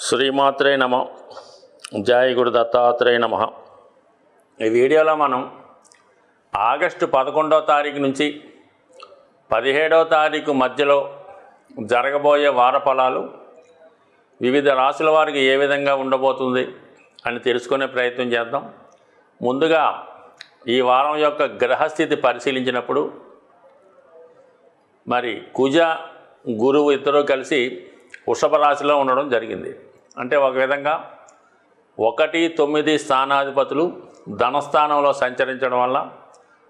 శ్రీమాత్రే నమ. జయ గురు దత్తాత్రేయ నమ. ఈ వీడియోలో మనం ఆగస్టు 11వ తారీఖు నుంచి 17వ తారీఖు మధ్యలో జరగబోయే వార ఫలాలు వివిధ రాశుల వారికి ఏ విధంగా ఉండబోతుంది అని తెలుసుకునే ప్రయత్నం చేద్దాం. ముందుగా ఈ వారం యొక్క గ్రహస్థితి పరిశీలించినప్పుడు మరి కుజ గురువు ఇద్దరూ కలిసి వృషభ రాశిలో ఉండడం జరిగింది. అంటే ఒక విధంగా 1, 9 స్థానాధిపతులు ధనస్థానంలో సంచరించడం వల్ల,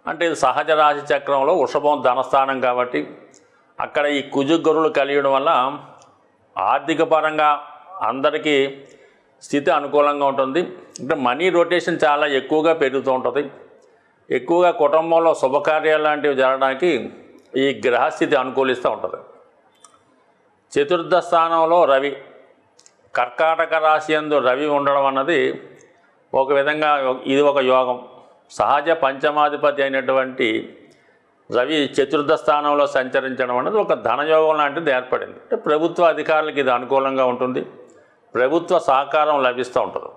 అంటే ఇది సహజ రాశి చక్రంలో వృషభం ధనస్థానం కాబట్టి అక్కడ ఈ కుజ గురువులు కలియడం వల్ల ఆర్థిక పరంగా అందరికీ స్థితి అనుకూలంగా ఉంటుంది. అంటే మనీ రొటేషన్ చాలా ఎక్కువగా పెరుగుతూ ఉంటుంది. ఎక్కువగా కుటుంబంలో శుభకార్యాలు లాంటివి జరగడానికి ఈ గ్రహస్థితి అనుకూలిస్తూ ఉంటుంది. చతుర్థ స్థానంలో రవి, కర్కాటక రాశి యందు రవి ఉండడం అన్నది ఒక విధంగా ఇది ఒక యోగం. సహజ పంచమాధిపతి అయినటువంటి రవి చతుర్థ స్థానంలో సంచరించడం అనేది ఒక ధనయోగం లాంటిది ఏర్పడింది. అంటే ప్రభుత్వ అధికారులకు ఇది అనుకూలంగా ఉంటుంది. ప్రభుత్వ సహకారం లభిస్తూ ఉంటుంది.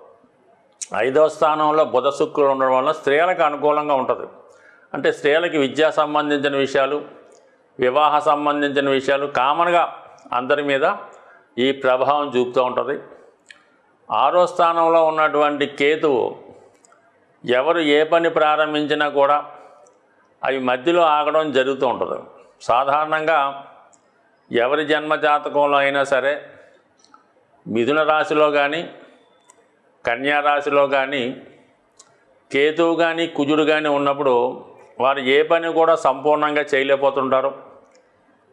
5వ స్థానంలో బుధ శుక్రుడు ఉండడం వల్ల స్త్రీలకు అనుకూలంగా ఉంటుంది. అంటే స్త్రీలకి విద్యా సంబంధించిన విషయాలు, వివాహ సంబంధించిన విషయాలు కామన్గా అందరి మీద ఈ ప్రభావం చూపుతూ ఉంటుంది. 6వ స్థానంలో ఉన్నటువంటి కేతువు ఎవరు ఏ పని ప్రారంభించినా కూడా అవి మధ్యలో ఆగడం జరుగుతూ ఉంటుంది. సాధారణంగా ఎవరి జన్మజాతకంలో అయినా సరే మిథున రాశిలో కానీ కన్యా రాశిలో కానీ కేతువు కానీ కుజుడు కానీ ఉన్నప్పుడు వారు ఏ పని కూడా సంపూర్ణంగా చేయలేకపోతుంటారు.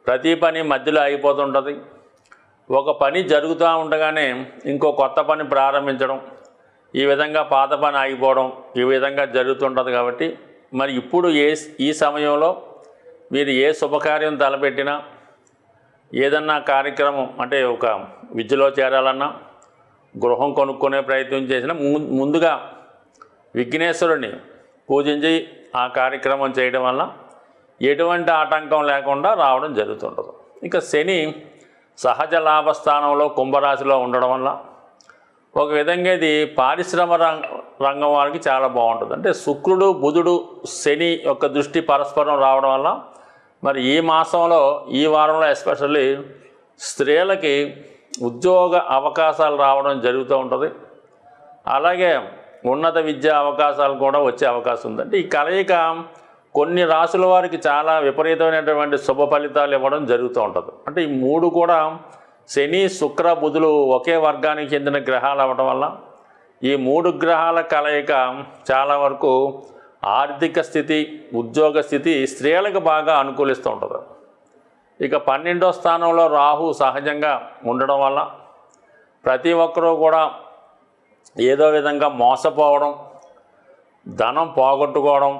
ప్రతి పని మధ్యలో అయిపోతుంటుంది. ఒక పని జరుగుతూ ఉండగానే ఇంకో కొత్త పని ప్రారంభించడం, ఈ విధంగా పాత పని ఆగిపోవడం, ఈ విధంగా జరుగుతుంటుంది. కాబట్టి మరి ఇప్పుడు ఈ సమయంలో మీరు ఏ శుభకార్యం తలపెట్టినా, ఏదన్నా కార్యక్రమం అంటే ఒక విద్యలో చేరాలన్నా, గృహం కొనుక్కునే ప్రయత్నం చేసినా ముందుగా విఘ్నేశ్వరుని పూజించి ఆ కార్యక్రమం చేయడం వల్ల ఎటువంటి ఆటంకం లేకుండా రావడం జరుగుతుంటుంది. ఇక శని సహజ లాభస్థానంలో కుంభరాశిలో ఉండడం వల్ల ఒక విధంగా ఇది పారిశ్రమ రంగం వారికి చాలా బాగుంటుంది. అంటే శుక్రుడు బుధుడు శని యొక్క దృష్టి పరస్పరం రావడం వల్ల మరి ఈ మాసంలో ఈ వారంలో ఎస్పెషల్లీ స్త్రీలకి ఉద్యోగ అవకాశాలు రావడం జరుగుతూ ఉంటుంది. అలాగే ఉన్నత విద్యా అవకాశాలు కూడా వచ్చే అవకాశం ఉంది. అంటే ఈ కలయిక కొన్ని రాశుల వారికి చాలా విపరీతమైనటువంటి శుభ ఫలితాలు ఇవ్వడం జరుగుతూ ఉంటుంది. అంటే ఈ 3 కూడా శని శుక్ర బుధులు ఒకే వర్గానికి చెందిన గ్రహాలు అవ్వడం వల్ల ఈ 3 గ్రహాల కలయిక చాలా వరకు ఆర్థిక స్థితి, ఉద్యోగ స్థితి స్త్రీలకు బాగా అనుకూలిస్తూ ఉంటుంది. ఇక 12వ స్థానంలో రాహు సహజంగా ఉండడం వల్ల ప్రతి ఒక్కరూ కూడా ఏదో విధంగా మోసపోవడం, ధనం పోగొట్టుకోవడం,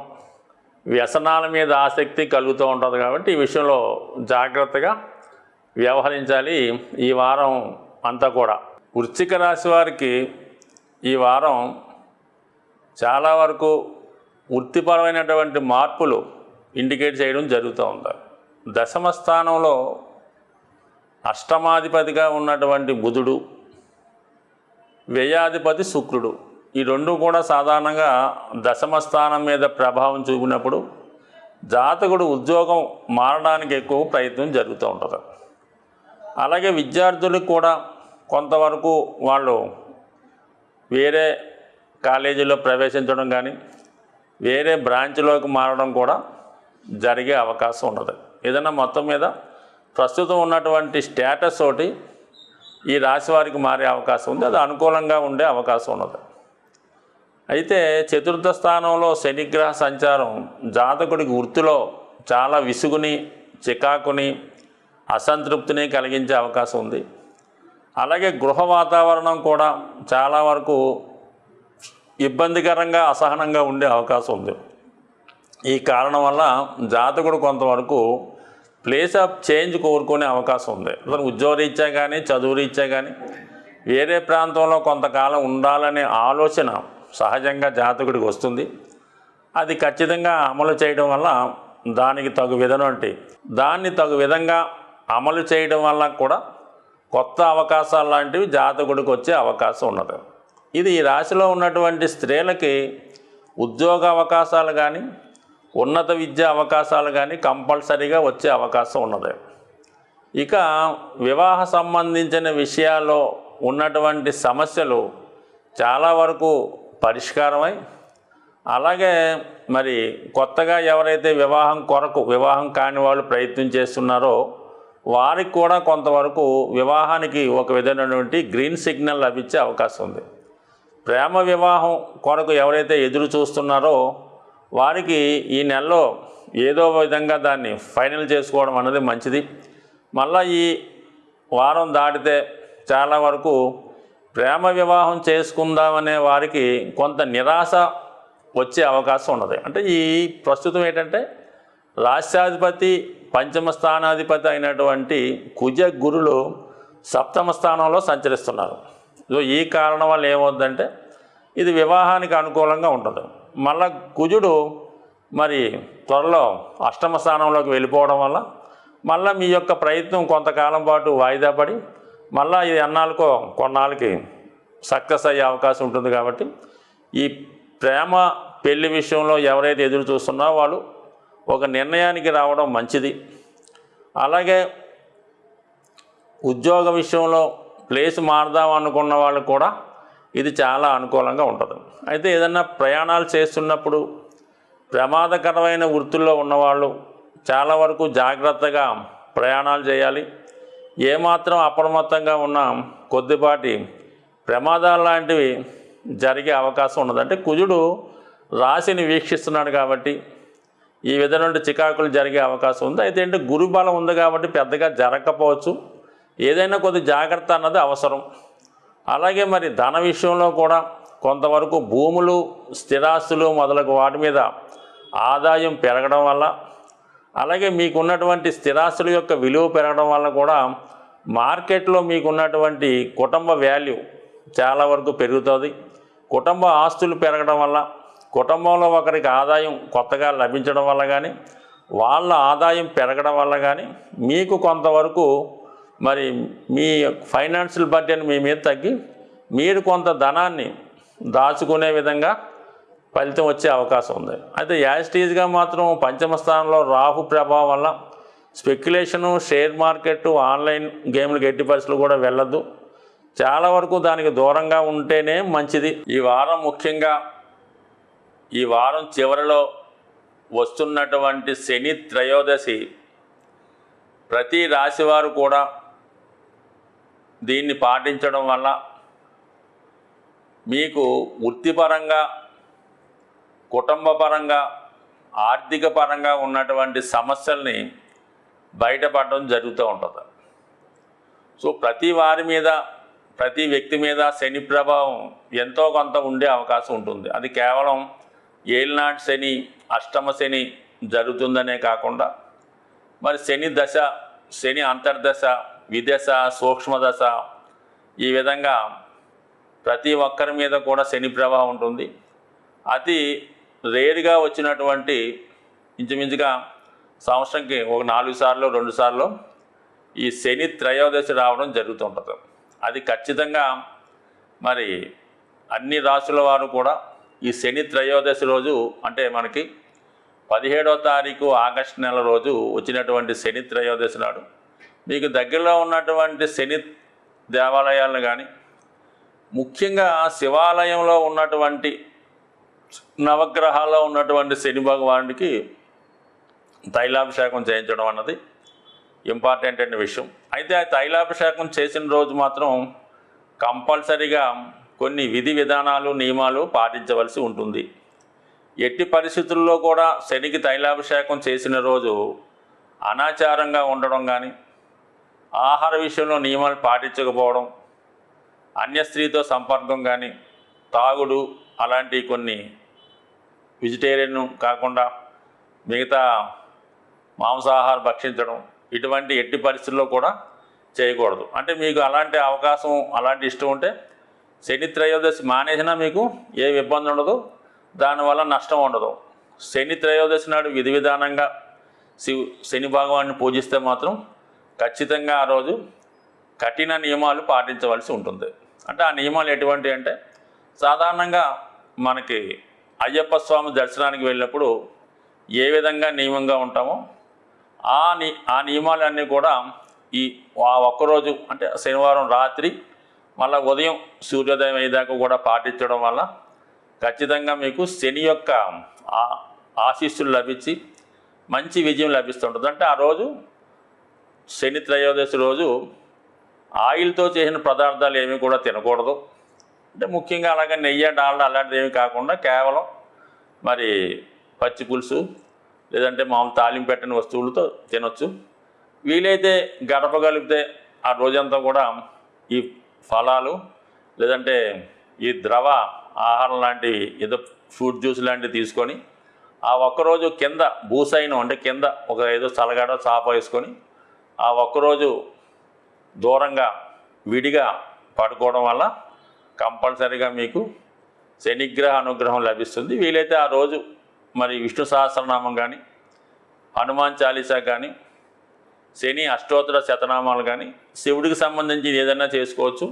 వ్యసనాల మీద ఆసక్తి కలుగుతూ ఉంటుంది. కాబట్టి ఈ విషయంలో జాగ్రత్తగా వ్యవహరించాలి ఈ వారం అంతా కూడా. వృశ్చిక రాశి వారికి ఈ వారం చాలా వరకు వృత్తిపరమైనటువంటి మార్పులు ఇండికేట్ చేయడం జరుగుతూ ఉంది. దశమ స్థానంలో అష్టమాధిపతిగా ఉన్నటువంటి బుధుడు, వ్యయాధిపతి శుక్రుడు, ఈ 2 కూడా సాధారణంగా దశమ స్థానం మీద ప్రభావం చూపినప్పుడు జాతకుడు ఉద్యోగం మారడానికి ఎక్కువ ప్రయత్నం జరుగుతూ ఉంటుంది. అలాగే విద్యార్థులకు కూడా కొంతవరకు వాళ్ళు వేరే కాలేజీలో ప్రవేశించడం కానీ వేరే బ్రాంచ్లోకి మారడం కూడా జరిగే అవకాశం ఉండదు. ఏదైనా మొత్తం మీద ప్రస్తుతం ఉన్నటువంటి స్టేటస్ ఒకటి ఈ రాశి వారికి మారే అవకాశం ఉంది. అది అనుకూలంగా ఉండే అవకాశం ఉన్నది. అయితే చతుర్థ స్థానంలో శనిగ్రహ సంచారం జాతకుడికి వృత్తిలో చాలా విసుగుని, చికాకుని, అసంతృప్తిని కలిగించే అవకాశం ఉంది. అలాగే గృహ వాతావరణం కూడా చాలా వరకు ఇబ్బందికరంగా, అసహనంగా ఉండే అవకాశం ఉంది. ఈ కారణం వల్ల జాతకుడు కొంతవరకు ప్లేస్ ఆఫ్ చేంజ్ కోరుకునే అవకాశం ఉంది. అతను ఉద్యోగరీత్యా కానీ చదువు రీత్యా కానీ వేరే ప్రాంతంలో కొంతకాలం ఉండాలనే ఆలోచన సహజంగా జాతకుడికి వస్తుంది. అది ఖచ్చితంగా అమలు చేయడం వల్ల దాన్ని తగు విధంగా అమలు చేయడం వల్ల కూడా కొత్త అవకాశాలు లాంటివి జాతకుడికి వచ్చే అవకాశం ఉన్నది. ఇది ఈ రాశిలో ఉన్నటువంటి స్త్రీలకి ఉద్యోగ అవకాశాలు కానీ ఉన్నత విద్యా అవకాశాలు కానీ కంపల్సరీగా వచ్చే అవకాశం ఉన్నది. ఇక వివాహ సంబంధించిన విషయాల్లో ఉన్నటువంటి సమస్యలు చాలా వరకు పరిష్కారమై, అలాగే మరి కొత్తగా ఎవరైతే వివాహం కాని వాళ్ళు ప్రయత్నం చేస్తున్నారో వారికి కూడా కొంతవరకు వివాహానికి ఒక విధమైనటువంటి గ్రీన్ సిగ్నల్ లభించే అవకాశం ఉంది. ప్రేమ వివాహం కొరకు ఎవరైతే ఎదురు చూస్తున్నారో వారికి ఈ నెలలో ఏదో విధంగా దాన్ని ఫైనల్ చేసుకోవడం అన్నది మంచిది. మళ్ళీ ఈ వారం దాటితే చాలా వరకు ప్రేమ వివాహం చేసుకుందామనే వారికి కొంత నిరాశ వచ్చే అవకాశం ఉన్నది. అంటే ఈ ప్రస్తుతం ఏంటంటే రాష్ట్రాధిపతి పంచమ స్థానాధిపతి అయినటువంటి కుజ గురులు సప్తమ స్థానంలో సంచరిస్తున్నారు. సో ఈ కారణం వల్ల ఏమవుతుందంటే ఇది వివాహానికి అనుకూలంగా ఉంటుంది. మళ్ళా కుజుడు మరి త్వరలో అష్టమ స్థానంలోకి వెళ్ళిపోవడం వల్ల మళ్ళీ మీ యొక్క ప్రయత్నం కొంతకాలం పాటు వాయిదా పడి మళ్ళీ ఇది కొన్నాళ్ళకి సక్సెస్ అయ్యే అవకాశం ఉంటుంది. కాబట్టి ఈ ప్రేమ పెళ్లి విషయంలో ఎవరైతే ఎదురు చూస్తున్నారో వాళ్ళు ఒక నిర్ణయానికి రావడం మంచిది. అలాగే ఉద్యోగ విషయంలో ప్లేస్ మారదాం అనుకున్న వాళ్ళు కూడా ఇది చాలా అనుకూలంగా ఉంటుంది. అయితే ఏదన్నా ప్రయాణాలు చేస్తున్నప్పుడు ప్రమాదకరమైన వృత్తుల్లో ఉన్నవాళ్ళు చాలా వరకు జాగ్రత్తగా ప్రయాణాలు చేయాలి. ఏమాత్రం అప్రమత్తంగా ఉన్న కొద్దిపాటి ప్రమాదాలు లాంటివి జరిగే అవకాశం ఉన్నది. అంటే కుజుడు రాశిని వీక్షిస్తున్నాడు కాబట్టి ఈ విధమైన చికాకులు జరిగే అవకాశం ఉంది. అయితే ఏంటంటే గురుబలం ఉంది కాబట్టి పెద్దగా జరగకపోవచ్చు. ఏదైనా కొద్ది జాగ్రత్త అన్నది అవసరం. అలాగే మరి ధన విషయంలో కూడా కొంతవరకు భూములు స్థిరాస్తులు మొదలగు వాటి మీద ఆదాయం పెరగడం వల్ల, అలాగే మీకున్నటువంటి స్థిరాస్తుల యొక్క విలువ పెరగడం వల్ల కూడా మార్కెట్లో మీకున్నటువంటి కుటుంబ వాల్యూ చాలా వరకు పెరుగుతుంది. కుటుంబ ఆస్తులు పెరగడం వల్ల, కుటుంబంలో ఒకరికి ఆదాయం కొత్తగా లభించడం వల్ల కానీ, వాళ్ళ ఆదాయం పెరగడం వల్ల కానీ మీకు కొంతవరకు మరి మీ ఫైనాన్షియల్ బడ్జెట్ మీ మీద తగ్గి మీరు కొంత ధనాన్ని దాచుకునే విధంగా ఫలితం వచ్చే అవకాశం ఉంది. అయితే యాజిటీజ్గా మాత్రం పంచమ స్థానంలో రాహు ప్రభావం వల్ల స్పెక్యులేషను, షేర్ మార్కెట్, ఆన్లైన్ గేమ్లకు ఎట్టి పరిస్థితులు కూడా వెళ్ళొద్దు. చాలా వరకు దానికి దూరంగా ఉంటేనే మంచిది. ఈ వారం ముఖ్యంగా ఈ వారం చివరిలో వస్తున్నటువంటి శని త్రయోదశి ప్రతి రాశివారు కూడా దీన్ని పాటించడం వల్ల మీకు వృత్తిపరంగా, కుటుంబపరంగా, ఆర్థిక పరంగా ఉన్నటువంటి సమస్యల్ని బయటపడడం జరుగుతూ ఉంటుంది. సో ప్రతి వారి మీద, ప్రతి వ్యక్తి మీద శని ప్రభావం ఎంతో కొంత ఉండే అవకాశం ఉంటుంది. అది కేవలం ఏలినాటి శని, అష్టమ శని జరుగుతుందనే కాకుండా మరి శని దశ, శని అంతర్దశ, విదశ, సూక్ష్మదశ, ఈ విధంగా ప్రతి ఒక్కరి మీద కూడా శని ప్రభావం ఉంటుంది. అతి రేరుగా వచ్చినటువంటి ఇంచుమించుగా సంవత్సరంకి ఒక 4 సార్లు 2 సార్లు ఈ శని త్రయోదశి రావడం జరుగుతుంటుంది. అది ఖచ్చితంగా మరి అన్ని రాశుల వారు కూడా ఈ శని త్రయోదశి రోజు, అంటే మనకి 17వ తారీఖు ఆగస్టు నెల రోజు వచ్చినటువంటి శని త్రయోదశి నాడు మీకు దగ్గరలో ఉన్నటువంటి శని దేవాలయాలను కానీ, ముఖ్యంగా శివాలయంలో ఉన్నటువంటి నవగ్రహాల్లో ఉన్నటువంటి శని భగవానుడికి తైలాభిషేకం చేయించడం అన్నది ఇంపార్టెంట్ అయిన విషయం. అయితే ఆ తైలాభిషేకం చేసిన రోజు మాత్రం కంపల్సరీగా కొన్ని విధి విధానాలు, నియమాలు పాటించవలసి ఉంటుంది. ఎట్టి పరిస్థితుల్లో కూడా శనికి తైలాభిషేకం చేసిన రోజు అనాచారంగా ఉండడం కానీ, ఆహార విషయంలో నియమాలు పాటించకపోవడం, అన్య స్త్రీతో సంపర్కం కానీ, తాగుడు అలాంటి కొన్ని వెజిటేరియన్ కాకుండా మిగతా మాంసాహారం భక్షించడం, ఇటువంటి ఎట్టి పరిస్థితుల్లో కూడా చేయకూడదు. అంటే మీకు అలాంటి అవకాశం, అలాంటి ఇష్టం ఉంటే శని త్రయోదశి మానేసినా మీకు ఏ ఇబ్బంది ఉండదు, దానివల్ల నష్టం ఉండదు. శని త్రయోదశి నాడు విధి విధానంగా శని భగవాన్ని పూజిస్తే మాత్రం ఖచ్చితంగా ఆ రోజు కఠిన నియమాలు పాటించవలసి ఉంటుంది. అంటే ఆ నియమాలు ఎటువంటి అంటే, సాధారణంగా మనకి అయ్యప్ప స్వామి దర్శనానికి వెళ్ళినప్పుడు ఏ విధంగా నియమంగా ఉంటామో ఆ నియమాలన్నీ కూడా ఆ ఒక్కరోజు అంటే శనివారం రాత్రి మళ్ళీ ఉదయం సూర్యోదయం అయ్యేదాకా కూడా పాటించడం వల్ల ఖచ్చితంగా మీకు శని యొక్క ఆశీస్సులు లభించి మంచి విజయం లభిస్తుంటుంది. అంటే ఆ రోజు శని త్రయోదశి రోజు ఆయిల్తో చేసిన పదార్థాలు ఏమీ కూడా తినకూడదు. అంటే ముఖ్యంగా అలాగే నెయ్యి డాల్డా అలాంటిది ఏమీ కాకుండా కేవలం మరి పచ్చి పులుసు లేదంటే మామూలు తాలింపు పెట్టని వస్తువులతో తినొచ్చు. వీలైతే గడపగలిగితే ఆ రోజంతా కూడా ఈ ఫలాలు లేదంటే ఈ ద్రవ ఆహారం లాంటివి ఏదో ఫ్రూట్ జ్యూస్ లాంటివి తీసుకొని ఆ ఒక్కరోజు కింద భూసైనం అంటే కింద ఒక ఏదో చలగాడ చాప వేసుకొని ఆ ఒక్కరోజు దూరంగా విడిగా పడుకోవడం వల్ల కంపల్సరీగా మీకు శనిగ్రహ అనుగ్రహం లభిస్తుంది. వీలైతే ఆ రోజు మరి విష్ణు సహస్రనామం కానీ హనుమాన్ చాలీసా కానీ శని అష్టోత్తర శతనామాలు కానీ శివుడికి సంబంధించి ఏదైనా చేసుకోవచ్చు.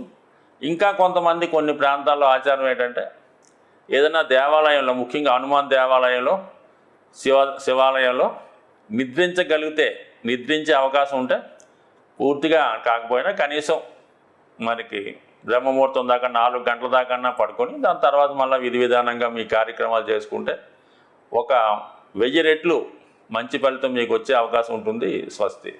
ఇంకా కొంతమంది కొన్ని ప్రాంతాల్లో ఆచారం ఏంటంటే ఏదైనా దేవాలయంలో ముఖ్యంగా హనుమాన్ దేవాలయంలో శివాలయంలో నిద్రించే అవకాశం ఉంటే పూర్తిగా కాకపోయినా కనీసం మనకి బ్రహ్మముహూర్తం దాకా 4 గంటల దాకా పడుకొని దాని తర్వాత మళ్ళీ విధి విధానంగా మీ కార్యక్రమాలు చేసుకుంటే ఒక 1000 రెట్లు మంచి ఫలితం మీకు వచ్చే అవకాశం ఉంటుంది. స్వస్తి.